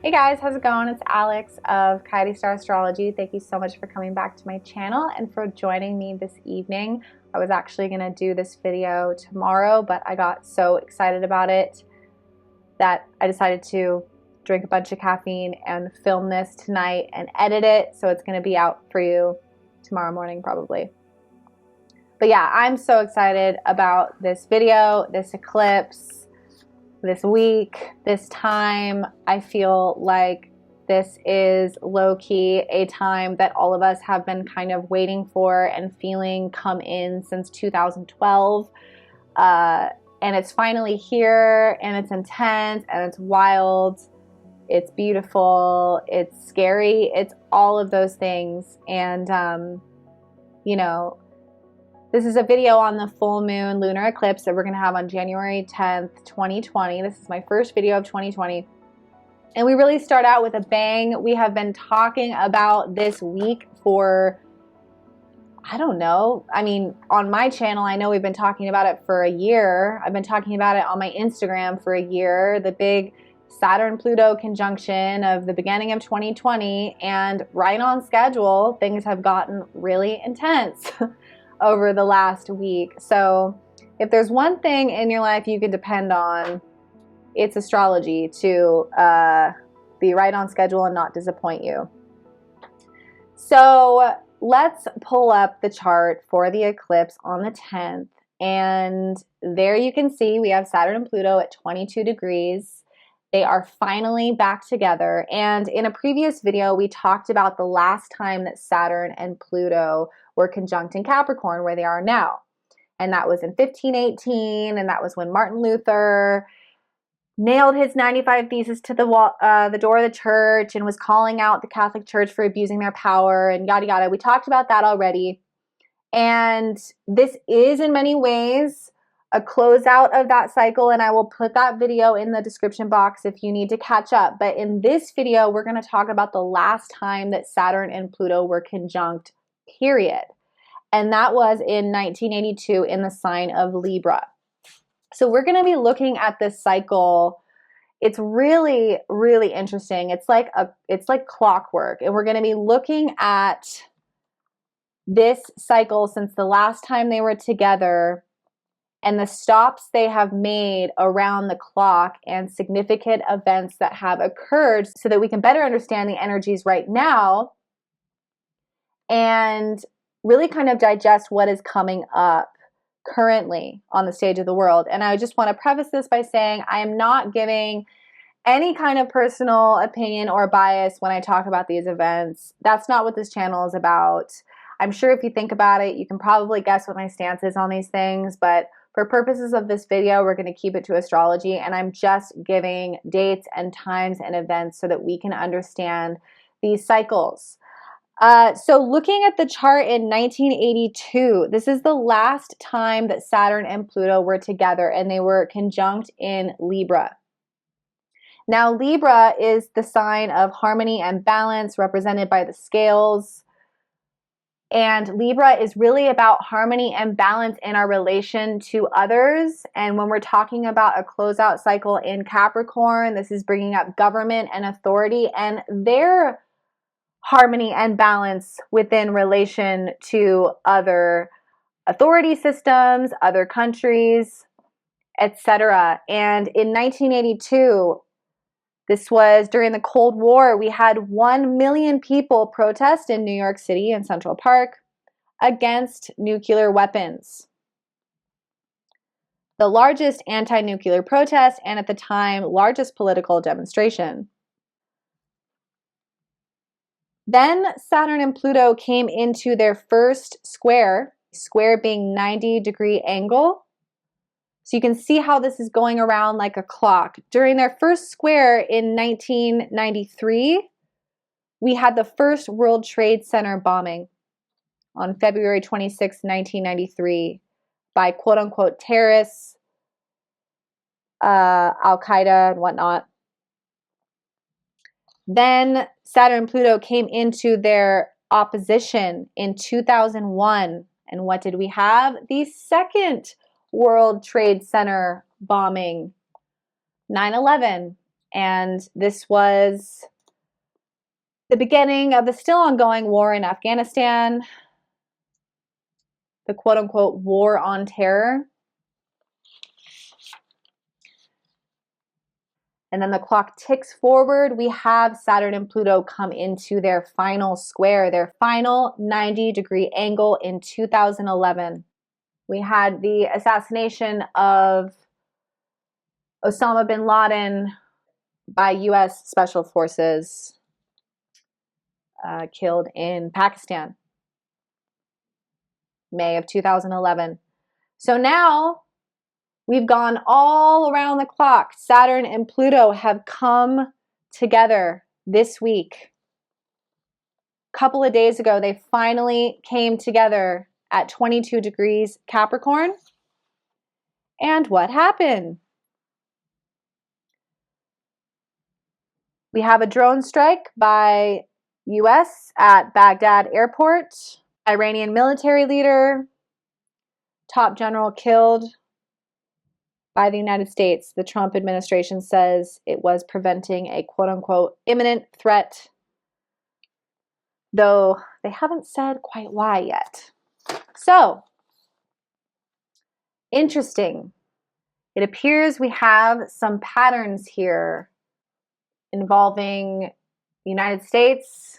Hey guys, how's it going? It's Alex of Coyote Star Astrology. Thank you so much for coming back to my channel and for joining me this evening. I was actually going to do this video tomorrow, but I got so excited about it that I decided to drink a bunch of caffeine and film this tonight and edit it, so it's going to be out for you tomorrow morning probably. But yeah, I'm so excited about this video, this eclipse, this week, this time. I feel like this is low-key a time that all of us have been kind of waiting for and feeling come in since 2012. And it's finally here, and it's intense, and it's wild, it's beautiful, it's scary, it's all of those things. And, you know, this is a video on the full moon lunar eclipse that we're going to have on January 10th, 2020. This is my first video of 2020. And we really start out with a bang. We have been talking about this week for, I don't know. I mean, on my channel, I know we've been talking about it for a year. I've been talking about it on my Instagram for a year. The big Saturn-Pluto conjunction of the beginning of 2020, and right on schedule, things have gotten really intense over the last week. So if there's one thing in your life you can depend on, it's astrology to be right on schedule and not disappoint you. So let's pull up the chart for the eclipse on the 10th. And there you can see we have Saturn and Pluto at 22 degrees. They are finally back together. And in a previous video, we talked about the last time that Saturn and Pluto were conjunct in Capricorn, where they are now. And that was in 1518, and that was when Martin Luther nailed his 95 Theses to the door of the church and was calling out the Catholic Church for abusing their power and yada yada. We talked about that already. And this is in many ways a closeout of that cycle, and I will put that video in the description box if you need to catch up. But in this video, we're going to talk about the last time that Saturn and Pluto were conjunct, period. And that was in 1982 in the sign of Libra. So we're going to be looking at this cycle. It's really, really interesting. It's like clockwork. And we're going to be looking at this cycle since the last time they were together and the stops they have made around the clock and significant events that have occurred so that we can better understand the energies right now and really kind of digest what is coming up currently on the stage of the world. And I just want to preface this by saying I am not giving any kind of personal opinion or bias when I talk about these events. That's not what this channel is about. I'm sure if you think about it, you can probably guess what my stance is on these things, but for purposes of this video, we're going to keep it to astrology, and I'm just giving dates and times and events so that we can understand these cycles. So looking at the chart in 1982, this is the last time that Saturn and Pluto were together, and they were conjunct in Libra. Now, Libra is the sign of harmony and balance, represented by the scales. And Libra is really about harmony and balance in our relation to others. And when we're talking about a closeout cycle in Capricorn, this is bringing up government and authority and their harmony and balance within relation to other authority systems, other countries, etc. And in 1982, this was during the Cold War, we had 1 million people protest in New York City and Central Park against nuclear weapons. The largest anti-nuclear protest, and at the time, largest political demonstration. Then Saturn and Pluto came into their first square being 90-degree angle. So you can see how this is going around like a clock. During their first square in 1993, we had the first World Trade Center bombing on February 26, 1993 by quote-unquote terrorists, Al-Qaeda and whatnot. Then Saturn and Pluto came into their opposition in 2001. And what did we have? The second World Trade Center bombing, 9/11. And this was the beginning of the still ongoing war in Afghanistan, the quote-unquote war on terror. And then the clock ticks forward. We have Saturn and Pluto come into their final square, their final 90-degree angle in 2011. We had the assassination of Osama bin Laden by U.S. Special Forces, killed in Pakistan, May of 2011. So now we've gone all around the clock. Saturn and Pluto have come together this week. A couple of days ago, they finally came together at 22 degrees Capricorn. And what happened? We have a drone strike by U.S. at Baghdad airport. Iranian military leader, top general killed by the United States. The Trump administration says it was preventing a quote-unquote imminent threat, though they haven't said quite why yet. So, interesting. It appears we have some patterns here involving the United States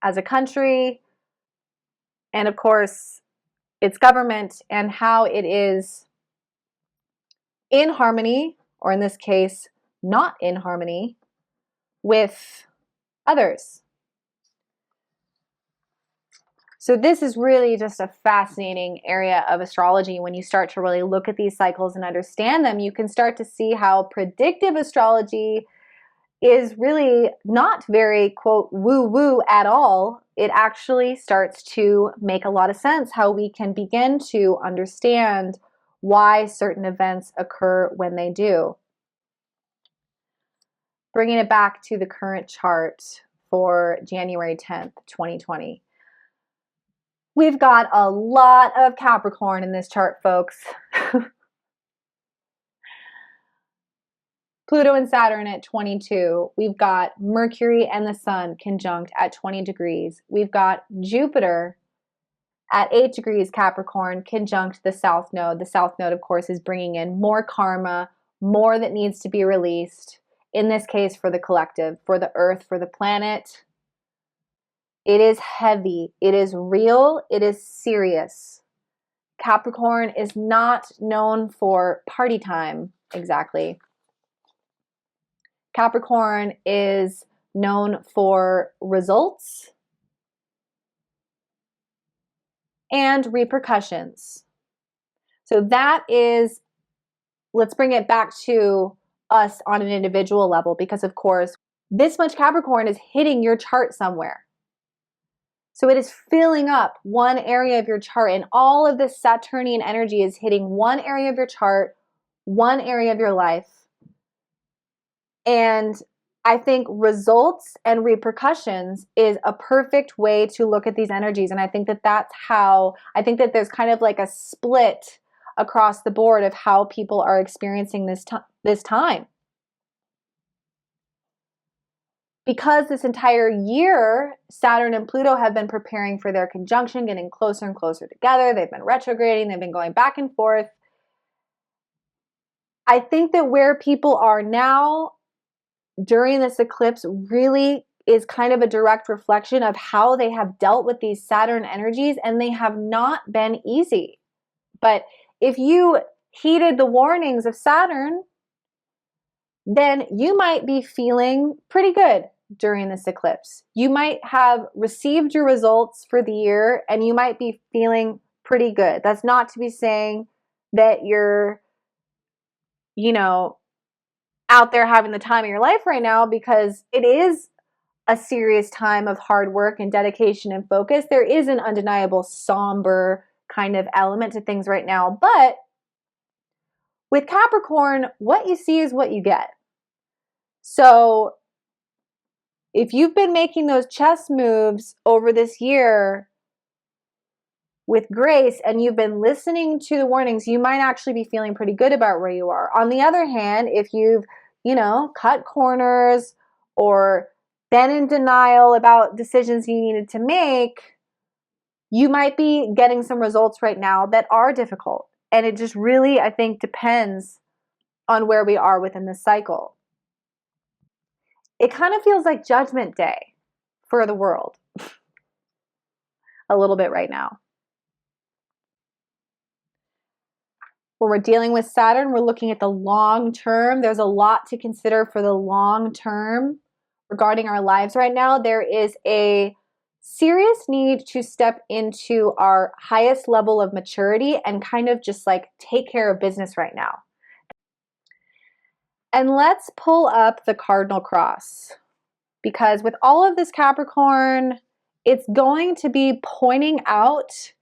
as a country, and of course, its government, and how it is in harmony, or in this case, not in harmony, with others. So this is really just a fascinating area of astrology. When you start to really look at these cycles and understand them, you can start to see how predictive astrology is really not very, quote, woo-woo at all. It actually starts to make a lot of sense how we can begin to understand why certain events occur when they do. Bringing it back to the current chart for January 10th, 2020. We've got a lot of Capricorn in this chart, folks. Pluto and Saturn at 22. We've got Mercury and the Sun conjunct at 20 degrees. We've got Jupiter at 8 degrees Capricorn conjunct the South Node. The South Node, of course, is bringing in more karma, more that needs to be released. In this case, for the collective, for the Earth, for the planet. It is heavy. It is real. It is serious. Capricorn is not known for party time, exactly. Capricorn is known for results and repercussions. So that is, let's bring it back to us on an individual level, because of course, this much Capricorn is hitting your chart somewhere. So it is filling up one area of your chart, and all of this Saturnian energy is hitting one area of your chart, one area of your life. And I think results and repercussions is a perfect way to look at these energies. And I think that that's how, I think that there's kind of like a split across the board of how people are experiencing this time. Because this entire year, Saturn and Pluto have been preparing for their conjunction, getting closer and closer together. They've been retrograding. They've been going back and forth. I think that where people are now during this eclipse really is kind of a direct reflection of how they have dealt with these Saturn energies, and they have not been easy. But if you heeded the warnings of Saturn, then you might be feeling pretty good during this eclipse. You might have received your results for the year and you might be feeling pretty good. That's not to be saying that you're, out there having the time of your life right now, because it is a serious time of hard work and dedication and focus. There is an undeniable somber kind of element to things right now, but with Capricorn, what you see is what you get. So if you've been making those chess moves over this year with grace and you've been listening to the warnings, you might actually be feeling pretty good about where you are. On the other hand, if you've you know, cut corners or been in denial about decisions you needed to make, you might be getting some results right now that are difficult. And it just really, I think, depends on where we are within the cycle. It kind of feels like Judgment Day for the world a little bit right now. When we're dealing with Saturn, we're looking at the long term. There's a lot to consider for the long term regarding our lives right now. There is a serious need to step into our highest level of maturity and kind of just like take care of business right now. And let's pull up the Cardinal cross, because with all of this Capricorn, it's going to be pointing out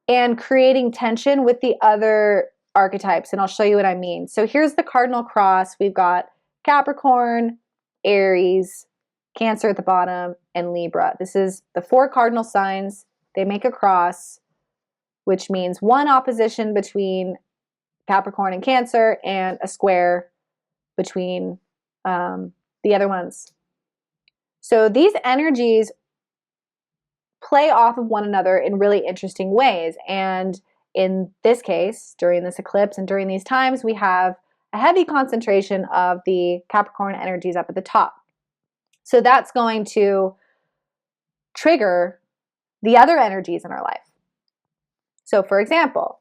and creating tension with the other archetypes. And I'll show you what I mean. So here's the Cardinal cross. We've got Capricorn, Aries, Cancer at the bottom, and Libra. This is the 4 cardinal signs. They make a cross, which means one opposition between Capricorn and Cancer and a square between the other ones. So these energies play off of one another in really interesting ways. And in this case, during this eclipse and during these times, we have a heavy concentration of the Capricorn energies up at the top. So that's going to trigger the other energies in our life. So for example,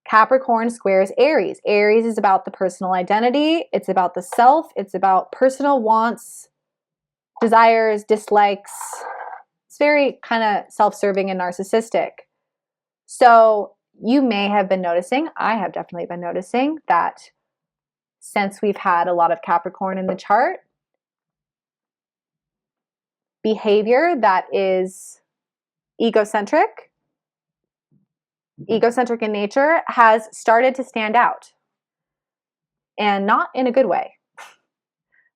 Capricorn squares Aries. Aries is about the personal identity. It's about the self. It's about personal wants, desires, dislikes. It's very kind of self-serving and narcissistic. So you may have been noticing, I have definitely been noticing that since we've had a lot of Capricorn in the chart, behavior that is egocentric in nature has started to stand out, and not in a good way.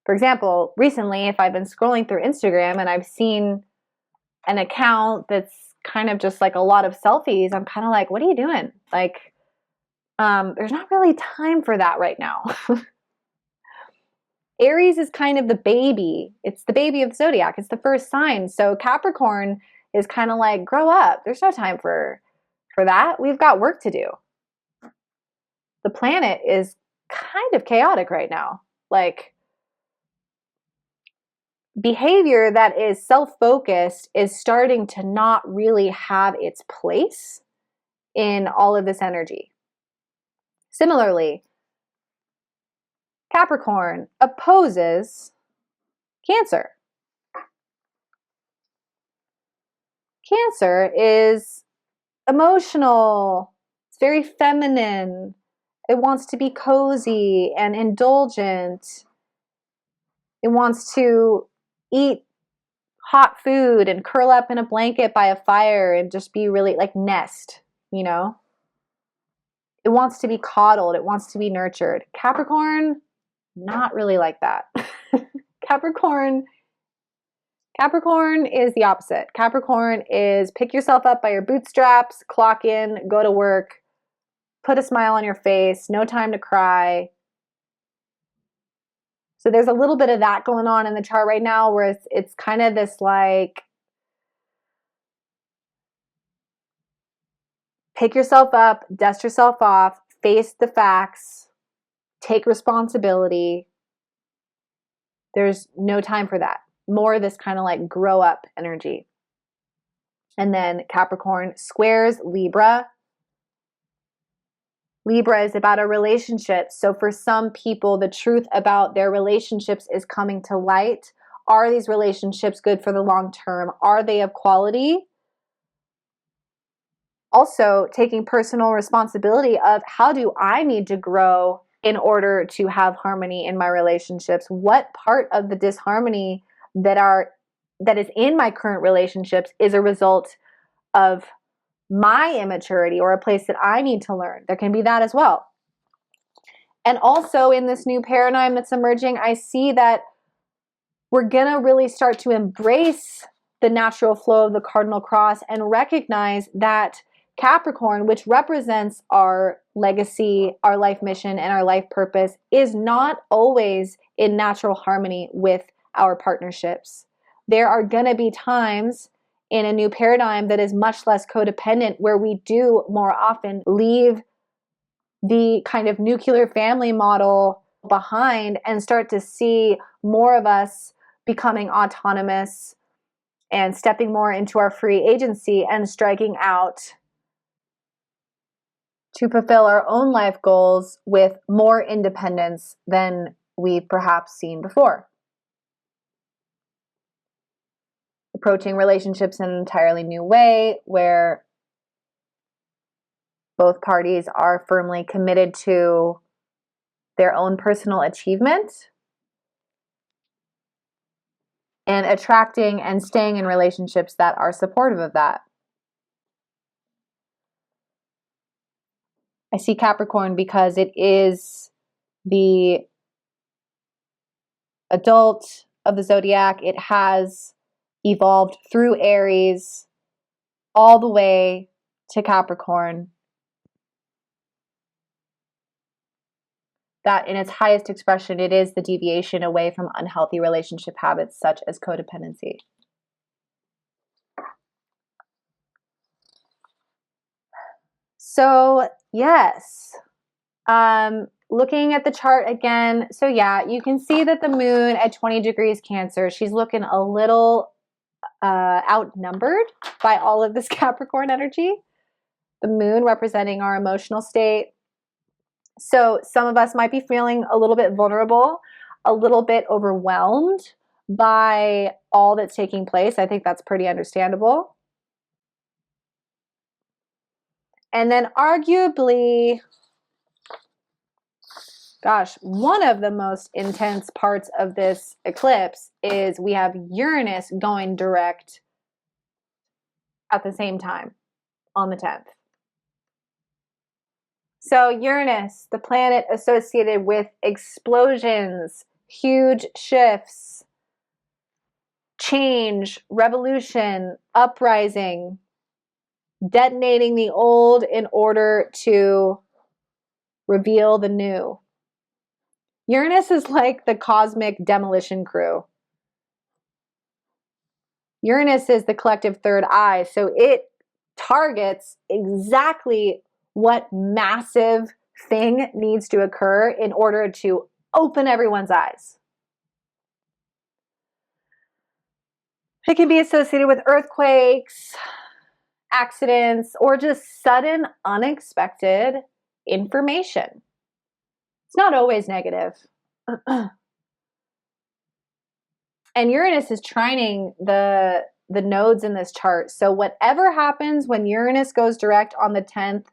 For example, recently, if I've been scrolling through Instagram and I've seen an account that's kind of just like a lot of selfies, I'm kind of like, what are you doing? Like, there's not really time for that right now. Aries is kind of the baby. It's the baby of the zodiac. It's the first sign. So Capricorn is kind of like, grow up. There's no time for that. We've got work to do. The planet is kind of chaotic right now. Like, behavior that is self-focused is starting to not really have its place in all of this energy. Similarly, Capricorn opposes Cancer. Cancer is emotional. It's very feminine. It wants to be cozy and indulgent. It wants to eat hot food and curl up in a blanket by a fire and just be really like nest, you know? It wants to be coddled. It wants to be nurtured. Capricorn, not really like that. Capricorn is the opposite. Capricorn is pick yourself up by your bootstraps, clock in, go to work, put a smile on your face, no time to cry. So there's a little bit of that going on in the chart right now, where it's kind of this like, pick yourself up, dust yourself off, face the facts, take responsibility. There's no time for that. More this kind of like grow up energy. And then Capricorn squares Libra. Libra is about a relationship. So for some people, the truth about their relationships is coming to light. Are these relationships good for the long term? Are they of quality? Also, taking personal responsibility of how do I need to grow in order to have harmony in my relationships? What part of the disharmony that is in my current relationships is a result of my immaturity or a place that I need to learn? There can be that as well. And also in this new paradigm that's emerging, I see that we're going to really start to embrace the natural flow of the cardinal cross and recognize that Capricorn, which represents our legacy, our life mission, and our life purpose is not always in natural harmony with our partnerships. There are going to be times in a new paradigm that is much less codependent where we do more often leave the kind of nuclear family model behind and start to see more of us becoming autonomous and stepping more into our free agency and striking out to fulfill our own life goals with more independence than we've perhaps seen before. Approaching relationships in an entirely new way where both parties are firmly committed to their own personal achievement and attracting and staying in relationships that are supportive of that. I see Capricorn because it is the adult of the zodiac. It has evolved through Aries all the way to Capricorn. That in its highest expression, it is the deviation away from unhealthy relationship habits such as codependency. So, yes, looking at the chart again, so yeah, you can see that the moon at 20 degrees Cancer, she's looking a little outnumbered by all of this Capricorn energy. The moon representing our emotional state. So some of us might be feeling a little bit vulnerable, a little bit overwhelmed by all that's taking place. I think that's pretty understandable. And then arguably, gosh, one of the most intense parts of this eclipse is we have Uranus going direct at the same time on the 10th. So Uranus, the planet associated with explosions, huge shifts, change, revolution, uprising, detonating the old in order to reveal the new. Uranus is like the cosmic demolition crew. Uranus is the collective third eye, so it targets exactly what massive thing needs to occur in order to open everyone's eyes. It can be associated with earthquakes, accidents, or just sudden, unexpected information. It's not always negative. And Uranus is trining the nodes in this chart. So whatever happens when Uranus goes direct on the 10th,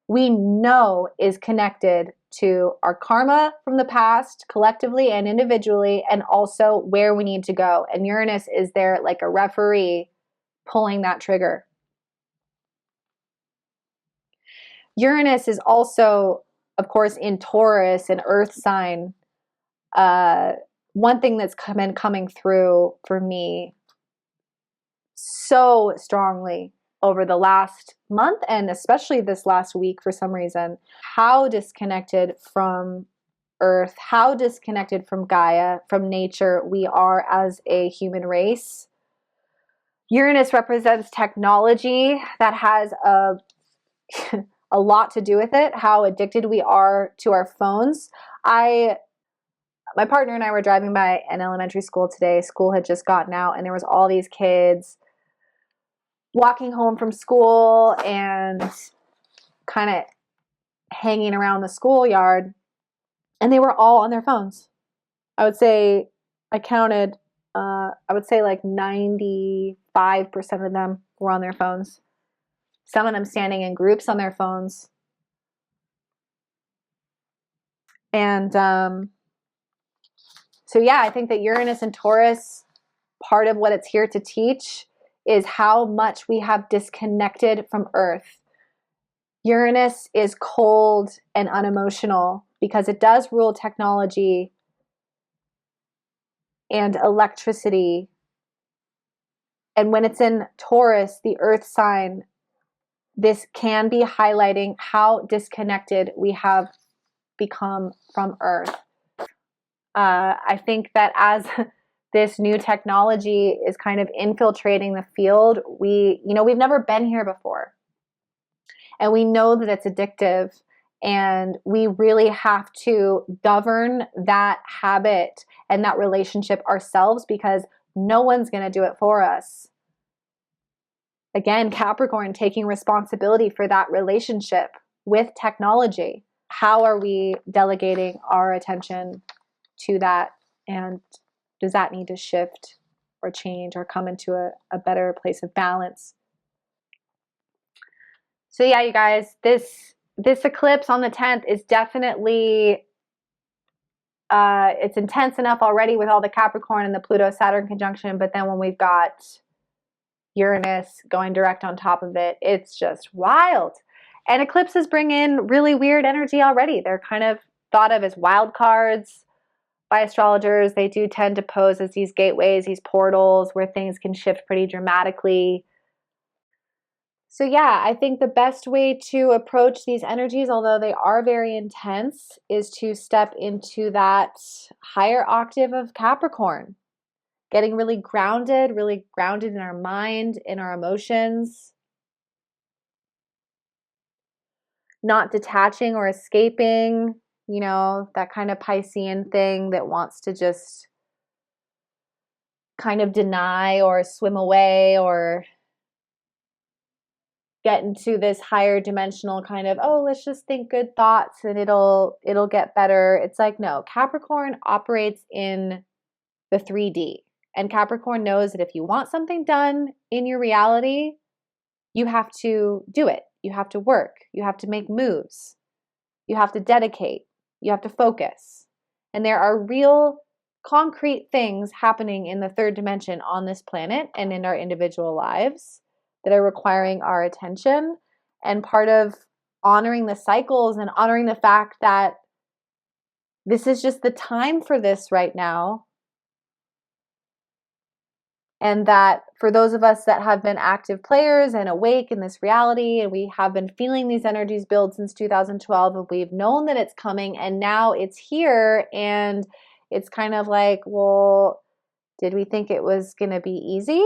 we know is connected to our karma from the past, collectively and individually, and also where we need to go. And Uranus is there like a referee pulling that trigger. Uranus is also, of course, in Taurus, an earth sign. One thing that's coming through for me so strongly over the last month and especially this last week for some reason, how disconnected from Earth, how disconnected from Gaia, from nature we are as a human race. Uranus represents technology that has a lot to do with it, how addicted we are to our phones. My partner and I were driving by an elementary school today. School had just gotten out and there was all these kids walking home from school and kind of hanging around the schoolyard, and they were all on their phones. I would say, I counted, I would say like 95% of them were on their phones. Some of them standing in groups on their phones. And so yeah, I think that Uranus and Taurus, part of what it's here to teach is how much we have disconnected from Earth. Uranus is cold and unemotional because it does rule technology and electricity. And when it's in Taurus, the earth sign, this can be highlighting how disconnected we have become from Earth. I think that as this new technology is kind of infiltrating the field, we've never been here before. And we know that it's addictive, and we really have to govern that habit and that relationship ourselves, because no one's going to do it for us. Again, Capricorn taking responsibility for that relationship with technology. How are we delegating our attention to that? And does that need to shift or change or come into a better place of balance? So yeah, you guys, this eclipse on the 10th is definitely, it's intense enough already with all the Capricorn and the Pluto Saturn conjunction, but then when we've got Uranus going direct on top of it, it's just wild. And eclipses bring in really weird energy already. They're kind of thought of as wild cards by astrologers. They do tend to pose as these gateways, these portals where things can shift pretty dramatically. So yeah, I think the best way to approach these energies, although they are very intense, is to step into that higher octave of Capricorn. Getting really grounded in our mind, in our emotions. Not detaching or escaping, that kind of Piscean thing that wants to just kind of deny or swim away or get into this higher dimensional kind of, oh, let's just think good thoughts and it'll get better. It's like, no, Capricorn operates in the 3D. And Capricorn knows that if you want something done in your reality, you have to do it. You have to work. You have to make moves. You have to dedicate. You have to focus. And there are real concrete things happening in the third dimension on this planet and in our individual lives that are requiring our attention. And part of honoring the cycles and honoring the fact that this is just the time for this right now. And that for those of us that have been active players and awake in this reality, and we have been feeling these energies build since 2012, and we've known that it's coming, and now it's here, and it's kind of like, well, did we think it was going to be easy?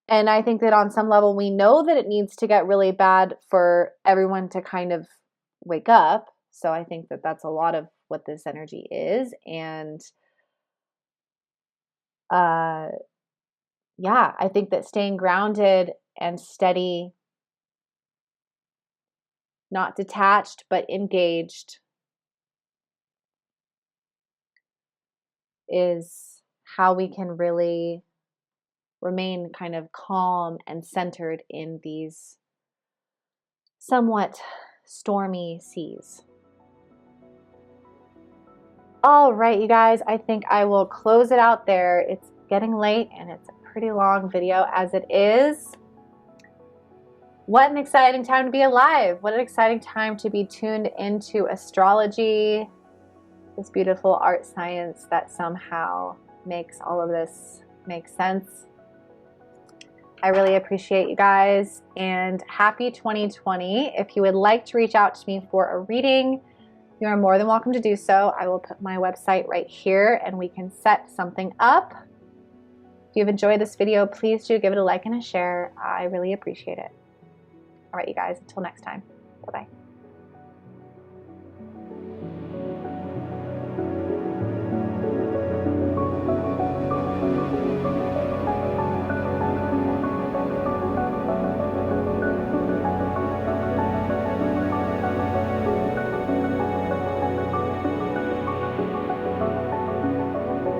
And I think that on some level, we know that it needs to get really bad for everyone to kind of wake up. So I think that that's a lot of what this energy is. And yeah, I think that staying grounded and steady, not detached, but engaged, is how we can really remain kind of calm and centered in these somewhat stormy seas. All right, you guys, I think I will close it out there. It's getting late and it's a pretty long video as it is. What an exciting time to be alive. What an exciting time to be tuned into astrology, this beautiful art science that somehow makes all of this make sense. I really appreciate you guys, and happy 2020. If you would like to reach out to me for a reading, you are more than welcome to do so. I will put my website right here and we can set something up. If you've enjoyed this video, please do give it a like and a share. I really appreciate it. All right, you guys, until next time. Bye-bye.